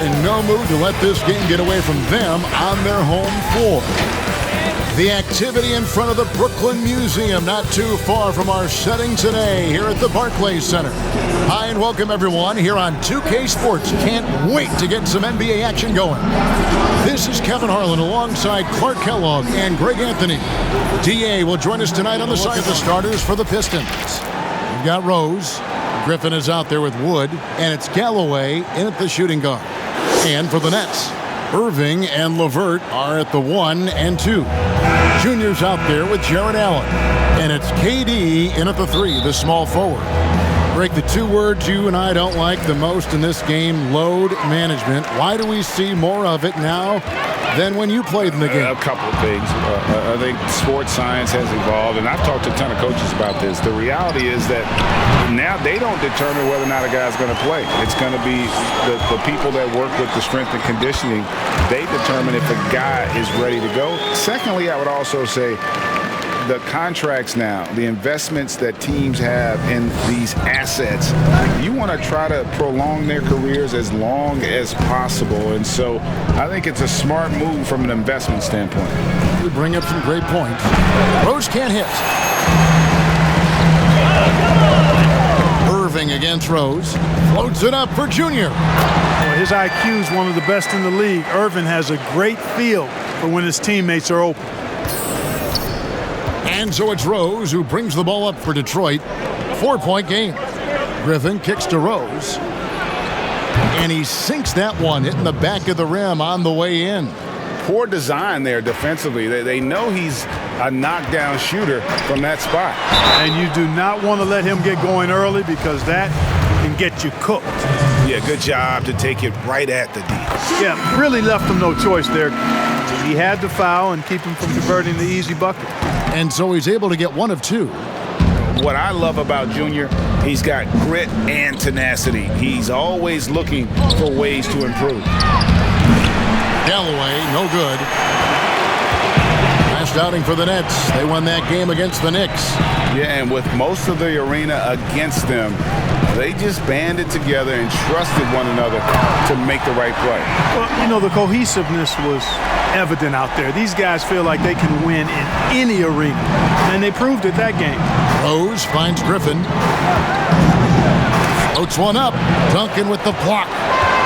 in no mood to let this game get away from them on their home floor. The activity in front of the Brooklyn Museum, not too far from our setting today here at the Barclays Center. Hi and welcome everyone here on 2K Sports. Can't wait to get some NBA action going. This is Kevin Harlan alongside Clark Kellogg and Greg Anthony. DA will join us tonight on the side of the starters for the Pistons. We've got Rose. Griffin is out there with Wood, and it's Galloway in at the shooting guard. And for the Nets, Irving and LeVert are at the 1 and 2. Junior's out there with Jared Allen. And it's KD in at the 3, the small forward. Greg, the two words you and I don't like the most in this game, load management. Why do we see more of it now than when you played in the game? A couple of things. I think sports science has evolved, and I've talked to a ton of coaches about this. The reality is that now they don't determine whether or not a guy's going to play. It's going to be the people that work with the strength and conditioning. They determine if a guy is ready to go. Secondly, I would also say the contracts now, the investments that teams have in these assets, you want to try to prolong their careers as long as possible. And so I think it's a smart move from an investment standpoint. You bring up some great points. Rose can't hit. Irving against Rose. Floats it up for Junior. Well, his IQ is one of the best in the league. Irving has a great feel for when his teammates are open. And so it's Rose who brings the ball up for Detroit. 4-point game. Griffin kicks to Rose. And he sinks that one, hitting the back of the rim on the way in. Poor design there defensively. They know he's a knockdown shooter from that spot. And you do not want to let him get going early because that can get you cooked. Yeah, good job to take it right at the D. Yeah, really left him no choice there. He had to foul and keep him from converting the easy bucket. And so he's able to get 1 of 2. What I love about Junior, he's got grit and tenacity. He's always looking for ways to improve. Galloway, no good. Last outing for the Nets. They won that game against the Knicks. Yeah, and with most of the arena against them, they just banded together and trusted one another to make the right play. Well, you know, the cohesiveness was evident out there. These guys feel like they can win in any arena, and they proved it that game. Rose finds Griffin. Floats one up. Duncan with the block.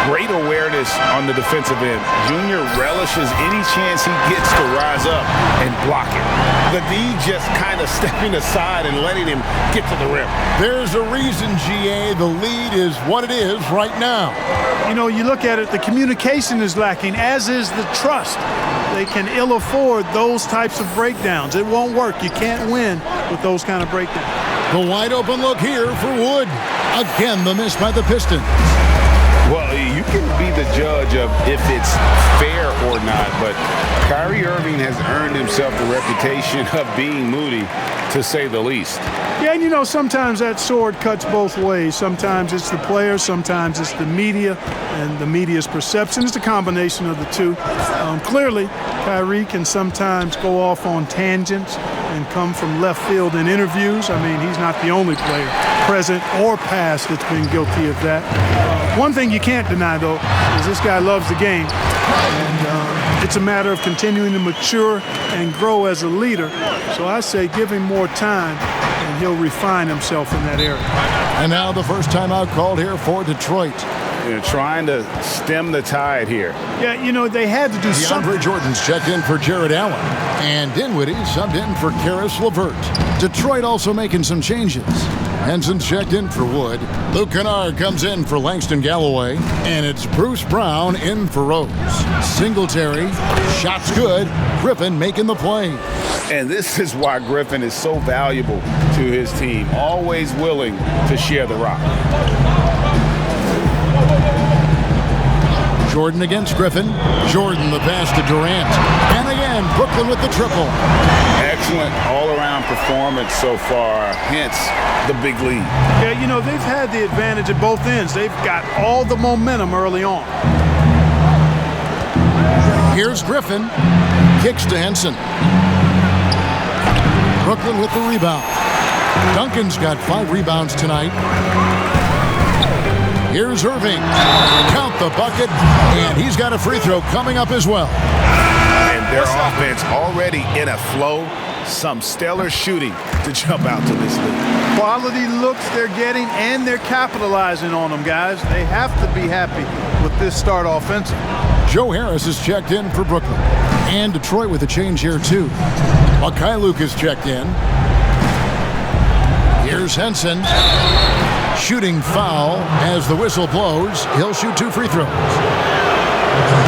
Great awareness on the defensive end. Junior relishes any chance he gets to rise up and block it. The D just kind of stepping aside and letting him get to the rim. There's a reason, GA, the lead is what it is right now. You know, you look at it, the communication is lacking, as is the trust. They can ill afford those types of breakdowns. It won't work. You can't win with those kind of breakdowns. The wide open look here for Wood. Again, the miss by the Pistons. Well, you can be the judge of if it's fair or not, but Kyrie Irving has earned himself the reputation of being moody, to say the least. Yeah, and you know, sometimes that sword cuts both ways. Sometimes it's the player, sometimes it's the media, and the media's perception. It's a combination of the two. Clearly, Kyrie can sometimes go off on tangents and come from left field in interviews. I mean, he's not the only player, present or past, that's been guilty of that. One thing you can't deny, though, is this guy loves the game. And it's a matter of continuing to mature and grow as a leader. So I say give him more time, and he'll refine himself in that area. And now the first timeout called here for Detroit. They're trying to stem the tide here. Yeah, you know, they had to do something. DeAndre Jordan's checked in for Jared Allen. And Dinwiddie subbed in for Karis LeVert. Detroit also making some changes. Henson's checked in for Wood. Luke Kennard comes in for Langston Galloway. And it's Bruce Brown in for Rose. Singletary, shots good. Griffin making the play. And this is why Griffin is so valuable to his team. Always willing to share the rock. Jordan against Griffin. Jordan the pass to Durant. And again, Brooklyn with the triple. Excellent all-around performance so far, hence the big lead. Yeah, you know, they've had the advantage at both ends. They've got all the momentum early on. Here's Griffin. Kicks to Henson. Brooklyn with the rebound. Duncan's got 5 rebounds tonight. Here's Irving. Count the bucket, and he's got a free throw coming up as well. And their offense already in a flow. Some stellar shooting to jump out to this league. Quality looks they're getting, and they're capitalizing on them, guys. They have to be happy with this start offensively. Joe Harris is checked in for Brooklyn. And Detroit with a change here, too. Luke is checked in. Here's Henson. Shooting foul as the whistle blows. He'll shoot 2 free throws.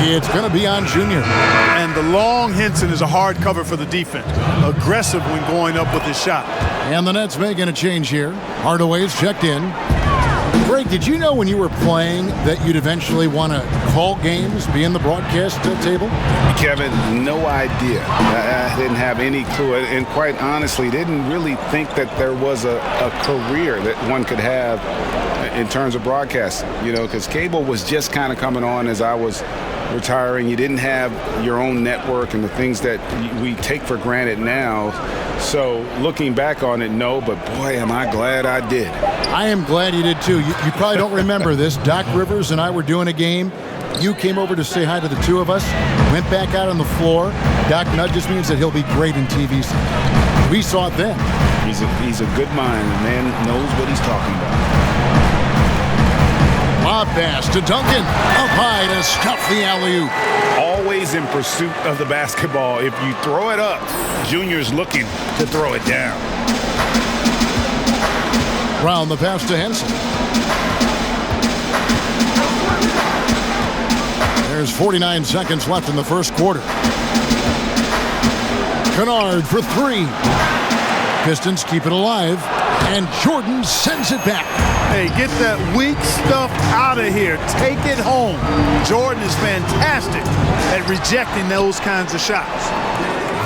It's going to be on Junior. And the long Henson is a hard cover for the defense. Aggressive when going up with his shot. And the Nets making a change here. Hardaway's checked in. Greg, did you know when you were playing that you'd eventually want to call games, be in the broadcast table? Kevin, no idea. I didn't have any clue. And quite honestly, didn't really think that there was a career that one could have in terms of broadcasting, you know, because cable was just kind of coming on as I was retiring. You didn't have your own network and the things that we take for granted now. So looking back on it, no, but boy, am I glad I did. I am glad you did too. You probably don't remember this. Doc Rivers and I were doing a game. You came over to say hi to the two of us, went back out on the floor. Doc nudges me and said he'll be great in TV. We saw it then. He's a good mind. The man knows what he's talking about. Lob pass to Duncan. Up high to stuff the alley-oop. Always in pursuit of the basketball. If you throw it up, Junior's looking to throw it down. Brown the pass to Henson. There's 49 seconds left in the first quarter. Kennard for 3. Pistons keep it alive, and Jordan sends it back. Hey, get that weak stuff out of here. Take it home. Jordan is fantastic at rejecting those kinds of shots.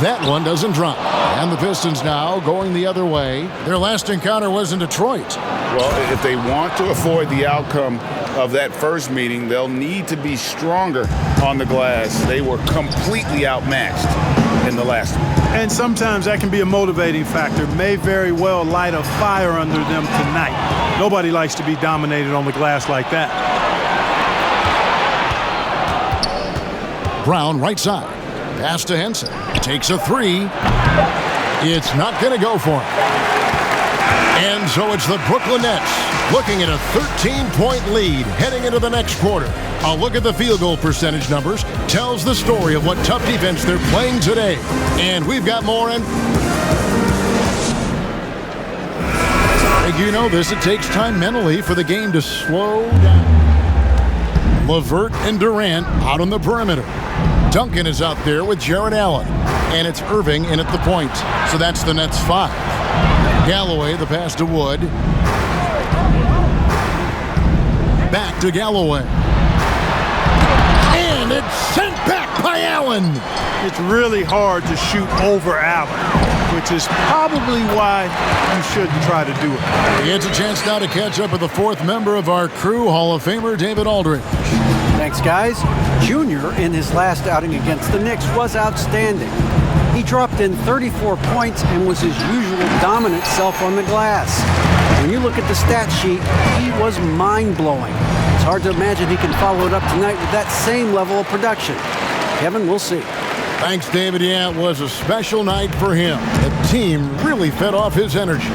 That one doesn't drop. And the Pistons now going the other way. Their last encounter was in Detroit. Well, if they want to avoid the outcome of that first meeting, they'll need to be stronger on the glass. They were completely outmatched in the last one. And sometimes that can be a motivating factor. May very well light a fire under them tonight. Nobody likes to be dominated on the glass like that. Brown right side. Pass to Henson. Takes a 3. It's not going to go for him. And so it's the Brooklyn Nets looking at a 13-point lead heading into the next quarter. A look at the field goal percentage numbers tells the story of what tough defense they're playing today. And we've got more in. You know this, it takes time mentally for the game to slow down. LeVert and Durant out on the perimeter. Duncan is out there with Jared Allen. And it's Irving in at the point. So that's the Nets 5. Galloway, the pass to Wood. Back to Galloway. And it's sent back by Allen. It's really hard to shoot over Allen, which is probably why you shouldn't try to do it. He has a chance now to catch up with the 4th member of our crew, Hall of Famer David Aldridge. Thanks, guys. Junior, in his last outing against the Knicks, was outstanding. He dropped in 34 points and was his usual dominant self on the glass. When you look at the stat sheet, he was mind-blowing. It's hard to imagine he can follow it up tonight with that same level of production. Kevin, we'll see. Thanks, David. Yeah, it was a special night for him. The team really fed off his energy.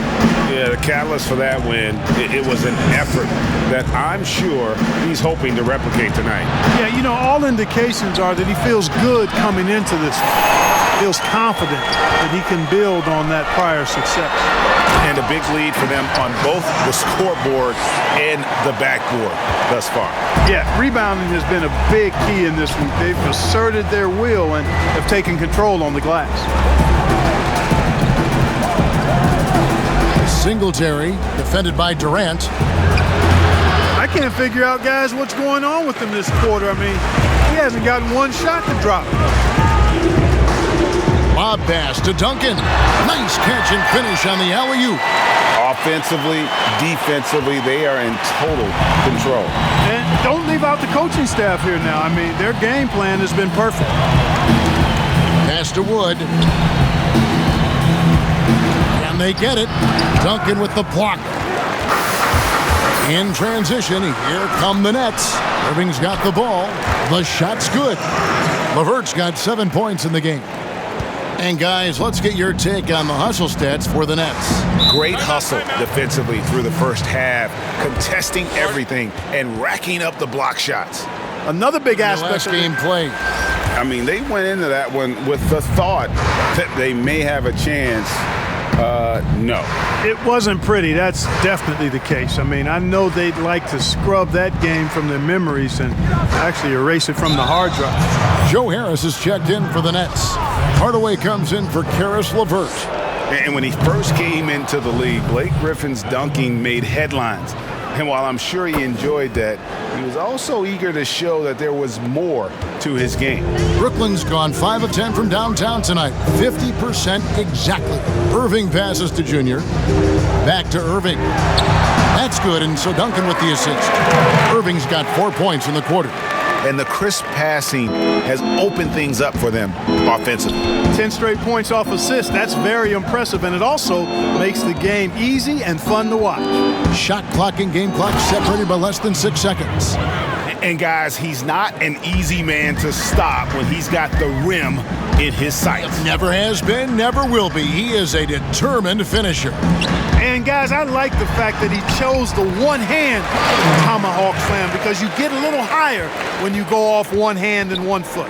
Yeah, the catalyst for that win, it was an effort that I'm sure he's hoping to replicate tonight. Yeah, you know, all indications are that he feels good coming into this. Feels confident that he can build on that prior success. And a big lead for them on both the scoreboard and the backboard thus far. Yeah, rebounding has been a big key in this week. They've asserted their will and have taken control on the glass. Singletary, defended by Durant. I can't figure out, guys, what's going on with him this quarter. I mean, he hasn't gotten one shot to drop. Lob pass to Duncan. Nice catch and finish on the alley-oop. Offensively, defensively, they are in total control. And don't leave out the coaching staff here now. I mean, their game plan has been perfect. Pass to Wood. And they get it. Duncan with the block. In transition, here come the Nets. Irving's got the ball. The shot's good. LeVert's got 7 points in the game. And guys, let's get your take on the hustle stats for the Nets. Great hustle defensively through the first half, contesting everything and racking up the block shots. Another big aspect Last game played. I mean, they went into that one with the thought that they may have a chance. No. It wasn't pretty. That's definitely the case. I mean, I know they'd like to scrub that game from their memories and actually erase it from the hard drive. Joe Harris is checked in for the Nets. Hardaway comes in for Karis LeVert. And when he first came into the league, Blake Griffin's dunking made headlines. And while I'm sure he enjoyed that, he was also eager to show that there was more to his game. Brooklyn's gone 5 of 10 from downtown tonight. 50% exactly. Irving passes to Junior. Back to Irving. That's good, and so Duncan with the assist. Irving's got 4 points in the quarter. And the crisp passing has opened things up for them offensively. 10 straight points off assists. That's very impressive, and it also makes the game easy and fun to watch. Shot clock and game clock separated by less than 6 seconds. And guys, he's not an easy man to stop when he's got the rim in his sights. Never has been, never will be. He is a determined finisher. And guys, I like the fact that he chose the one-hand tomahawk slam because you get a little higher when you go off one hand and 1 foot.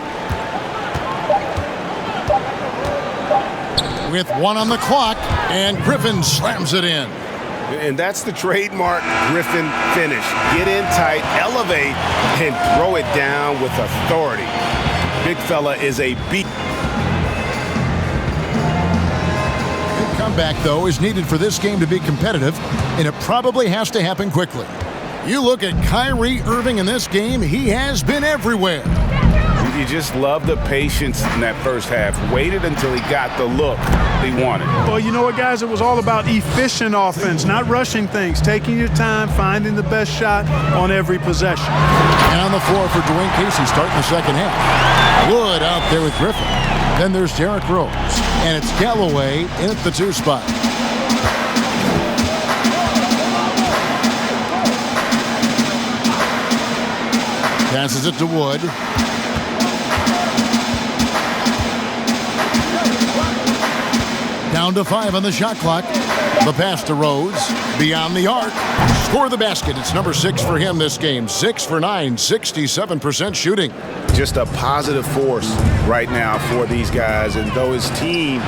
With 1 on the clock, and Griffin slams it in. And that's the trademark Griffin finish. Get in tight, elevate, and throw it down with authority. Big fella is a beast. Big comeback, though, is needed for this game to be competitive, and it probably has to happen quickly. You look at Kyrie Irving in this game, he has been everywhere. You just love the patience in that first half. Waited until he got the look he wanted. Well, you know what, guys? It was all about efficient offense, not rushing things, taking your time, finding the best shot on every possession. And on the floor for Dwayne Casey starting the second half. Wood out there with Griffin. Then there's Derrick Rose. And it's Galloway in at the 2 spot. Passes it to Wood. Down to 5 on the shot clock. The pass to Rose. Beyond the arc. Score the basket. It's number 6 for him this game. 6 for 9. 67% shooting. Just a positive force right now for these guys. And though his team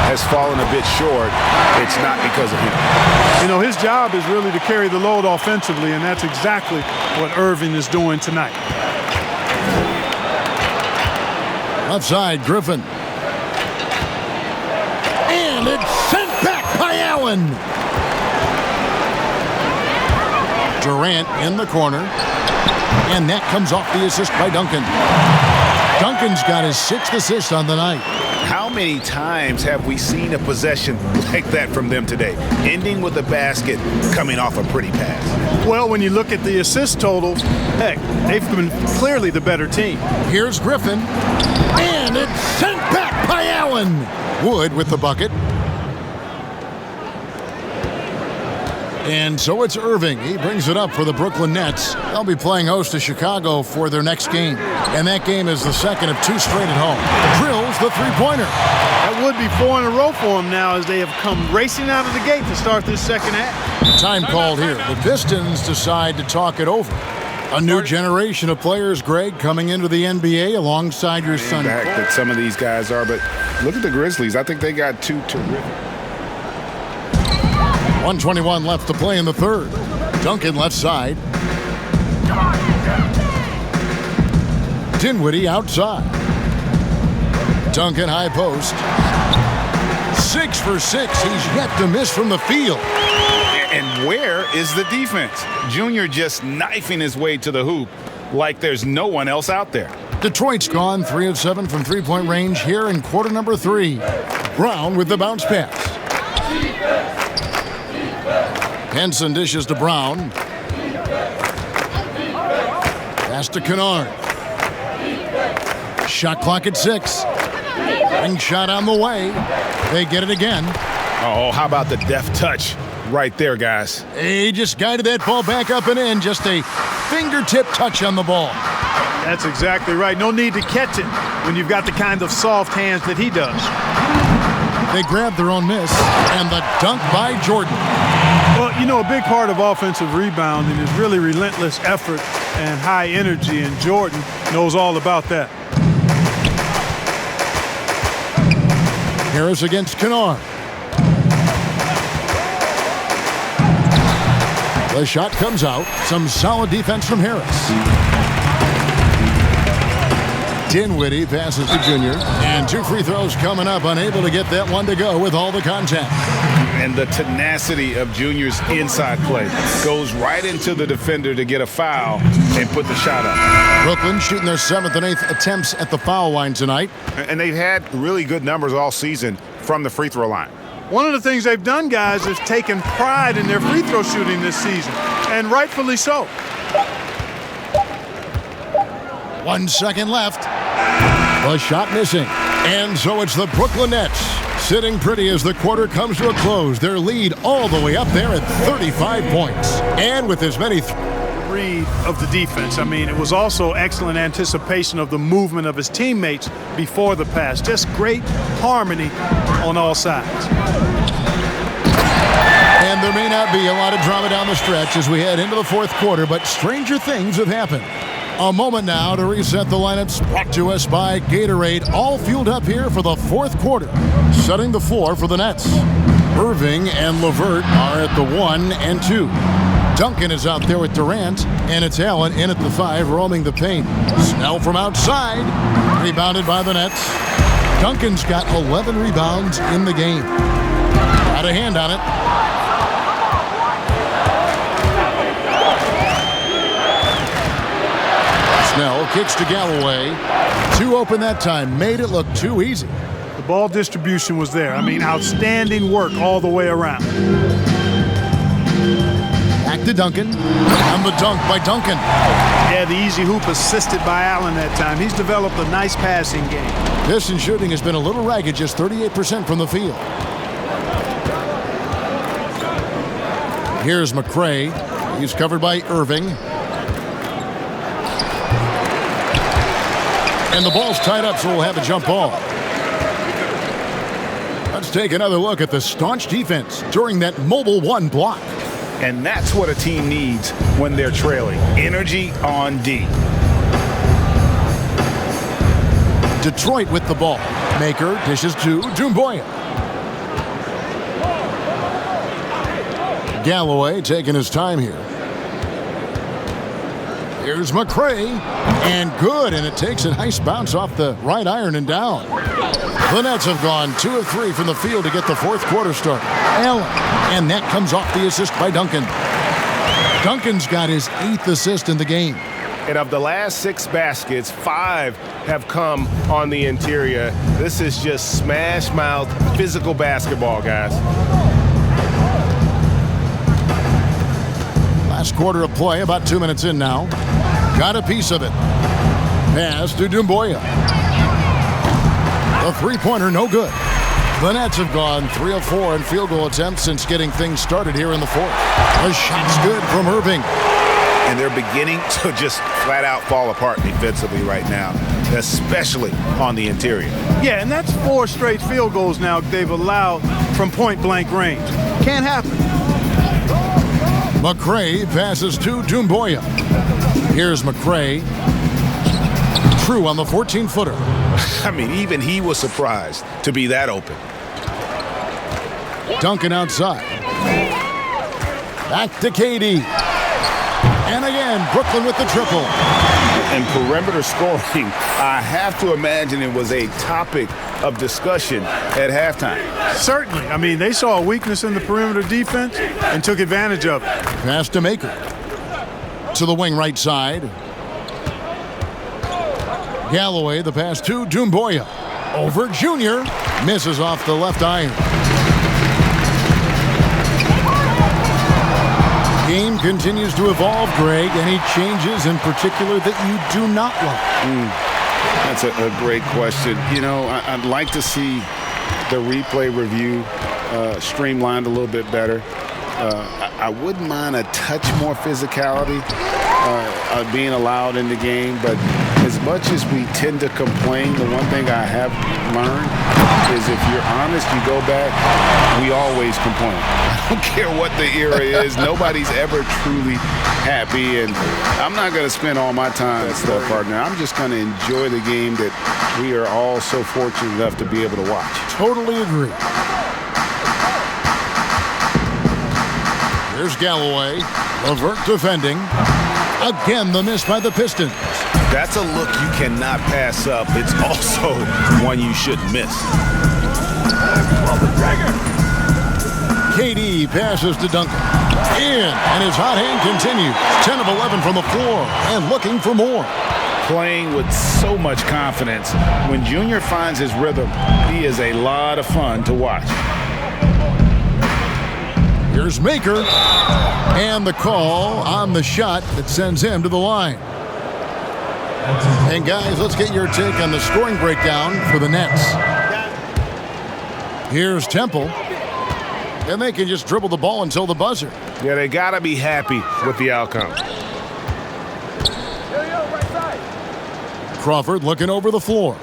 has fallen a bit short, it's not because of him. You know, his job is really to carry the load offensively, and that's exactly what Irving is doing tonight. Left side, Griffin. And it's sent back by Allen. Durant in the corner. And that comes off the assist by Duncan. Duncan's got his 6th assist on the night. How many times have we seen a possession like that from them today? Ending with a basket, coming off a pretty pass. Well, when you look at the assist totals, heck, they've been clearly the better team. Here's Griffin. And it's sent back by Allen. Wood with the bucket. And so it's Irving. He brings it up for the Brooklyn Nets. They'll be playing host to Chicago for their next game. And that game is the second of 2 straight at home. Drills the 3-pointer. That would be 4 in a row for them now as they have come racing out of the gate to start this second half. Time called here. The Pistons decide to talk it over. A new generation of players, Greg, coming into the NBA alongside your son. Back that some of these guys are, but look at the Grizzlies. I think they got 2 terrific. 1:21 left to play in the third. Duncan left side. Dinwiddie outside. Duncan high post. 6 for 6. He's yet to miss from the field. And where is the defense? Junior just knifing his way to the hoop like there's no one else out there. Detroit's gone 3 of 7 from 3-point range here in quarter number 3. Brown with the bounce pass. Henson dishes to Brown. Pass to Kennard. Shot clock at 6. Ring shot on the way. They get it again. Oh, how about the deft touch right there, guys. He just guided that ball back up and in. Just a fingertip touch on the ball. That's exactly right. No need to catch it when you've got the kind of soft hands that he does. They grabbed their own miss, and the dunk by Jordan. Well, you know, a big part of offensive rebounding is really relentless effort and high energy, and Jordan knows all about that. Harris against Kennard. The shot comes out. Some solid defense from Harris. Dinwiddie passes to Junior. And 2 free throws coming up. Unable to get that one to go with all the contact. And the tenacity of Junior's inside play goes right into the defender to get a foul and put the shot up. Brooklyn shooting their 7th and 8th attempts at the foul line tonight. And they've had really good numbers all season from the free throw line. One of the things they've done, guys, is taken pride in their free throw shooting this season, and rightfully so. 1 second left. The shot missing. And so it's the Brooklyn Nets sitting pretty as the quarter comes to a close. Their lead all the way up there at 35 points. And with as many Read of the defense. I mean, it was also excellent anticipation of the movement of his teammates before the pass. Just great harmony on all sides. And there may not be a lot of drama down the stretch as we head into the 4th quarter, but stranger things have happened. A moment now to reset the lineups, brought to us by Gatorade, all fueled up here for the 4th quarter. Setting the floor for the Nets. Irving and LeVert are at the 1 and 2. Duncan is out there with Durant, and it's Allen in at the 5, roaming the paint. Snell from outside, rebounded by the Nets. Duncan's got 11 rebounds in the game. Got a hand on it. Snell kicks to Galloway. 2 open that time. Made it look too easy. The ball distribution was there. I mean, outstanding work all the way around. Back to Duncan. And the dunk by Duncan. Yeah, the easy hoop assisted by Allen that time. He's developed a nice passing game. Pistons shooting has been a little ragged, just 38% from the field. Here's McCray. He's covered by Irving. And the ball's tied up, so we'll have a jump ball. Let's take another look at the staunch defense during that mobile 1 block. And that's what a team needs when they're trailing. Energy on D. Detroit with the ball. Maker dishes to Doumbouya. Galloway taking his time here. Here's McCray, and good, and it takes a nice bounce off the right iron and down. The Nets have gone 2 of 3 from the field to get the 4th quarter start. Allen, and that comes off the assist by Duncan. Duncan's got his 8th assist in the game. And of the last 6 baskets, 5 have come on the interior. This is just smash mouth physical basketball, guys. Last quarter of play, about 2 minutes in now. Got a piece of it. Pass to Doumbouya. The 3-pointer, no good. The Nets have gone 3 of 4 in field goal attempts since getting things started here in the 4th. The shot's good from Irving. And they're beginning to just flat out fall apart defensively right now, especially on the interior. Yeah, and that's 4 straight field goals now they've allowed from point-blank range. Can't happen. McCray passes to Doumbouya. Here's McCray. True on the 14-footer. I mean, even he was surprised to be that open. Duncan outside. Back to KD. And again, Brooklyn with the triple. And perimeter scoring, I have to imagine it was a topic of discussion at halftime. Certainly. I mean, they saw a weakness in the perimeter defense and took advantage of it. Pass to Maker. To the wing right side. Galloway, the pass to Doumbouya. Over Junior. Misses off the left iron. Game continues to evolve, Greg. Any changes in particular that you do not like? That's a great question. You know, I'd like to see the replay review streamlined a little bit better. I wouldn't mind a touch more physicality being allowed in the game, but as much as we tend to complain, the one thing I have learned is if you're honest, you go back, we always complain. I don't care what the era is. Nobody's ever truly happy, and I'm not going to spend all my time with that partner. I'm just going to enjoy the game that we are all so fortunate enough to be able to watch. Totally agree. Here's Galloway. Levert defending. Again, the miss by the Pistons. That's a look you cannot pass up. It's also one you shouldn't miss. KD passes to Duncan. In, and his hot hand continues. 10 of 11 from the floor, and looking for more. Playing with so much confidence. When Junior finds his rhythm, he is a lot of fun to watch. Here's Maker, and the call on the shot that sends him to the line. And guys, let's get your take on the scoring breakdown for the Nets. Here's Temple, and they can just dribble the ball until the buzzer. Yeah, they got to be happy with the outcome. Crawford looking over the floor.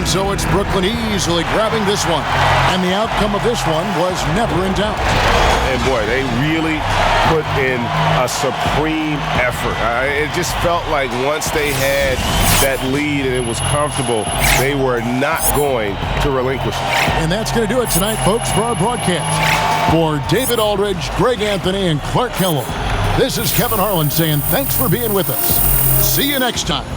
So it's Brooklyn easily grabbing this one. And the outcome of this one was never in doubt. And boy, they really put in a supreme effort. It just felt like once they had that lead and it was comfortable, they were not going to relinquish it. And that's going to do it tonight, folks, for our broadcast. For David Aldridge, Greg Anthony, and Clark Kellogg, this is Kevin Harlan saying thanks for being with us. See you next time.